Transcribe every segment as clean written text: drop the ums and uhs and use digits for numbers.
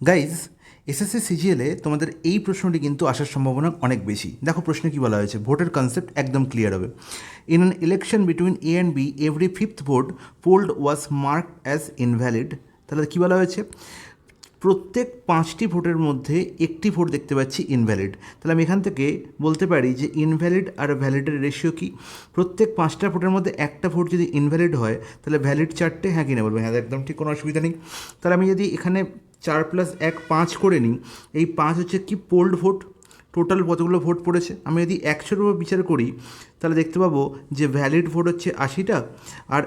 Guys, SSC সিজিএলে তোমাদের এই প্রশ্নটি কিন্তু আসার সম্ভাবনা অনেক বেশি। দেখো প্রশ্নে কী বলা হয়েছে, ভোটের কনসেপ্ট একদম ক্লিয়ার হবে। In an election between A and B every fifth vote polled was marked as invalid. তাহলে কী বলা হয়েছে, প্রত্যেক 5টি ভোটের মধ্যে একটি ভোট দেখতে পাচ্ছি ইনভ্যালিড। তাহলে আমি এখান থেকে বলতে পারি যে ইনভ্যালিড আর ভ্যালিডের রেশিও কি, প্রত্যেক 5টা ভোটের মধ্যে একটা ভোট যদি ইনভ্যালিড হয় তাহলে ভ্যালিড 4টে। হ্যাঁ কি না বলবো? হ্যাঁ, একদম ঠিক, কোনো অসুবিধা নেই। তাহলে আমি যদি এখানে 4 + 1 5 করে নিই, এই 5 হচ্ছে কি পোল্ড ভোট, টোটাল কতগুলো ভোট পড়েছে। আমি যদি 100-এর উপর বিচার করি তাহলে দেখতে পাবো যে ভ্যালিড ভোট হচ্ছে 80টা আর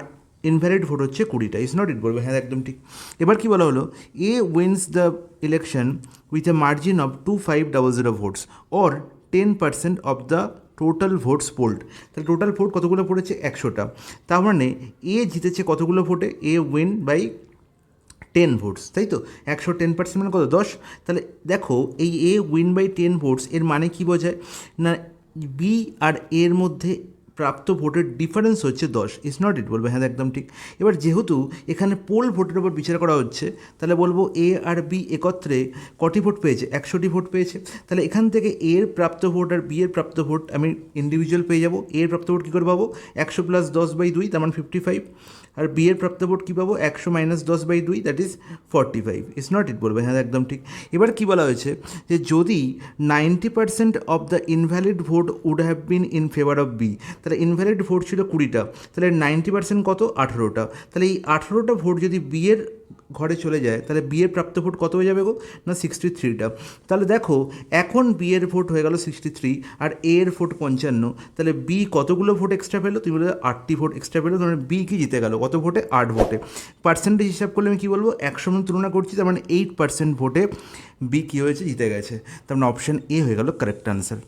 ইনভ্যালিড ভোট হচ্ছে 20টা। ইজ নট ইট বলবে? হ্যাঁ, একদম ঠিক। এবার কি বলা হলো, A wins the election with a margin of 2500 votes or 10% of the total votes polled. তাহলে টোটাল ভোট কতগুলো পড়েছে? 100টা। তার মানে এ জিতেছে কতগুলো ভোটে? এ উইন বাই 10 ভোটস, তাই তো? 100 10% মানে কত? 10। তাহলে দেখো এই এ উইন বাই 10 ভোটস এর মানে কি বোঝায় না, বি আর এর মধ্যে প্রাপ্ত ভোটের ডিফারেন্স হচ্ছে 10। ইজ নট ইট বলবে? হ্যাঁ, একদম ঠিক। এবার যেহেতু এখানে পোল ভোটের উপর বিচার করা হচ্ছে তাহলে বলবো এ আর বি একত্রে কটি ভোট পেয়েছে? 100টি ভোট পেয়েছে। তাহলে এখান থেকে এর প্রাপ্ত ভোট আর বি এর প্রাপ্ত ভোট আমি ইন্ডিভিজুয়াল পেয়ে যাবো। এর প্রাপ্ত ভোট কী করে পাবো? 100 + 10/2, তার মানে 55। আর বি এর প্রাপ্ত ভোট কী পাবো? 100 - 10/2, দ্যাট ইজ 45। ইজ নট ইট বলবে? হ্যাঁ, একদম ঠিক। এবার কি বলা হয়েছে যে যদি 90% of the invalid vote would have been in favour of B, তাহলে ইনভ্যালিড ভোট ছিল 20টা, তাহলে 90% কত? 18টা। তাহলে এই 18টা ভোট যদি বি এর ঘরে চলে যায় তাহলে বি এর প্রাপ্ত ভোট কত হয়ে যাবে গো? না 63টা। তাহলে দেখো এখন বি এর ভোট হয়ে গেল 63 আর এ এর ভোট 55। তাহলে বি কতগুলো ভোট এক্সট্রা পেলো? তুমি বলে 8টি ভোট এক্সট্রা পেলো। তাহলে বি কি জিতে গেল কত ভোটে? 8 ভোটে। পার্সেন্টেজ হিসাব করলে আমি কী বলবো? 100 তুলনা করছি, তার মানে 8% ভোটে বি কী হয়েছে? জিতে গেছে। তার মানে অপশান এ হয়ে গেল কারেক্ট আনসার।